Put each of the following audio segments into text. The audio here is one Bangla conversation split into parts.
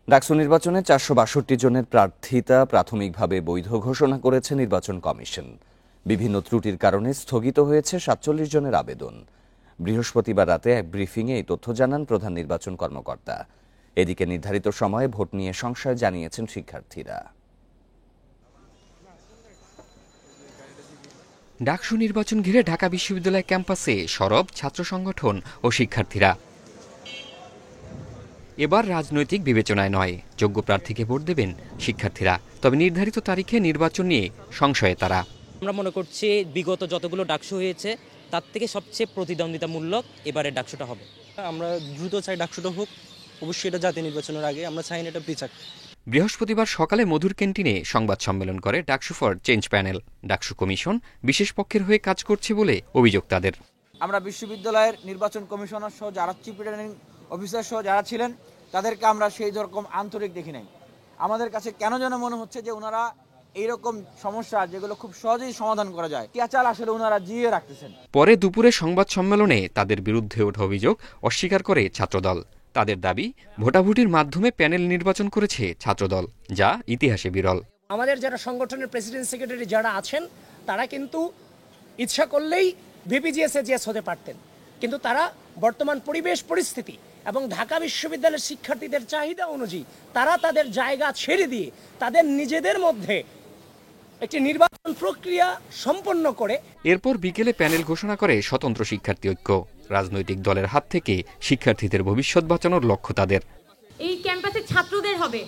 ডাকসু নির্বাচনে ৪৬২ জনের প্রার্থিতা প্রাথমিকভাবে বৈধ ঘোষণা করেছে নির্বাচন কমিশন। বিভিন্ন ত্রুটির কারণে স্থগিত হয়েছে ৪৭ জনের আবেদন। বৃহস্পতিবার রাতে এক ব্রিফিংয়ে এই তথ্য জানান প্রধান নির্বাচন কর্মকর্তা। এদিকে নির্ধারিত সময়ে ভোট নিয়ে সংশয় জানিয়েছেন শিক্ষার্থীরা। ডাকসু নির্বাচন ঘিরে ঢাকা বিশ্ববিদ্যালয় ক্যাম্পাসে সরব ছাত্র সংগঠন ও শিক্ষার্থীরা। এবার রাজনৈতিক বিবেচনায় নয়, যোগ্য প্রার্থীকে ভোট দেবেন শিক্ষার্থীরা। তবে নির্ধারিত তারিখে নির্বাচন নিয়ে সংশয়ে তারা। আমরা মনে করছি বিগত যতগুলো ডাকসু হয়েছে তার থেকে সবচেয়ে প্রতিদ্বন্দ্বিতামূলক এবারে ডাকসুটা হবে। আমরা দ্রুত চাই ডাকসুটা হোক, অবশ্যই এটা জাতীয় নির্বাচনের আগে, আমরা চাই না এটা পিছাক। বৃহস্পতিবার সকালে মধুর ক্যান্টিনে সংবাদ সম্মেলন করে DUCSU for change panel. DUCSU commission বিশেষ পক্ষের হয়ে কাজ করছে বলে অভিযোগ তাদের। আমরা বিশ্ববিদ্যালয়ের নির্বাচন কমিশনার সহ যারা চিফ রিটার্নিং অফিসার সহ যারা ছিলেন তাদেরকে আমরা সেই রকম আন্তরিক দেখি নাই। আমাদের কাছে কেন যেন মনে হচ্ছে যে ওনারা এইরকম সমস্যা যেগুলো খুব সহজেই সমাধান করা যায় ক্যাচাল আসলে ওনারা জিয়ে রাখতেছেন। পরে দুপুরে সংবাদ সম্মেলনে তাদের বিরুদ্ধে ওঠা অভিযোগ অস্বীকার করে ছাত্রদল। তাদের দাবি, ভোটাভুটির মাধ্যমে প্যানেল নির্বাচন করেছে ছাত্রদল, যা ইতিহাসে বিরল। আমাদের যারা সংগঠনের প্রেসিডেন্ট সেক্রেটারি যারা আছেন তারা কিন্তু ইচ্ছা করলেই ভিপিজিএস হতে পারতেন, কিন্তু তারা বর্তমান পরিবেশ পরিস্থিতি এবং ঢাকা বিশ্ববিদ্যালয়ের শিক্ষার্থীদের চাহিদা অনুযায়ী তারা তাদের জায়গা ছেড়ে দিয়ে তাদের নিজেদের মধ্যে একটি নির্বাচন প্রক্রিয়া সম্পন্ন করে এরপর বিকেলে প্যানেল ঘোষণা করে স্বতন্ত্র শিক্ষার্থী ঐক্য। রাজনৈতিক দলের হাত থেকে শিক্ষার্থীদের ভবিষ্যৎ বাঁচানোর লক্ষ্য তাদের। এই ক্যাম্পাসে ছাত্রদের হবে,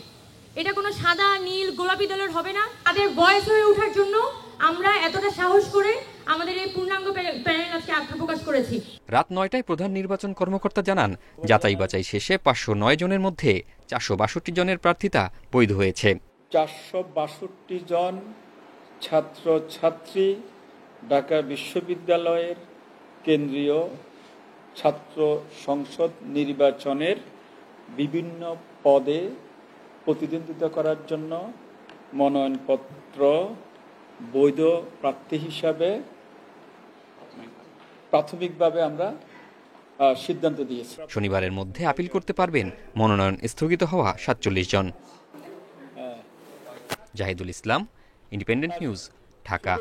এটা কোনো সাদা নীল গোলাপি দলের হবে না। তাদের ভয়েস হয়ে ওঠার জন্য আমরা এতটা সাহস করে আমাদের এই পূর্ণাঙ্গ প্যানেল আজকে আত্মপ্রকাশ করেছি। রাত ৯টায় প্রধান নির্বাচন কর্মকর্তা জানান, যাচাই বাছাই শেষে ৫০৯ জনের মধ্যে ৪৬২ জনের প্রার্থিতা বৈধ হয়েছে। ৪৬২ জন ছাত্রছাত্রী ঢাকা বিশ্ববিদ্যালয়ের কেন্দ্রীয় ছাত্র সংসদ নির্বাচনের বিভিন্ন পদে প্রতিদ্বন্দ্বিতা করার জন্য মনোনয়নপত্র বৈধ প্রার্থী হিসাবে প্রাথমিকভাবে আমরা সিদ্ধান্ত দিয়েছি। শনিবারের মধ্যে আপিল করতে পারবেন মনোনয়ন স্থগিত হওয়া ৪৭ জন। জাহিদুল ইসলাম, ইন্ডিপেন্ডেন্ট নিউজ, ঢাকা।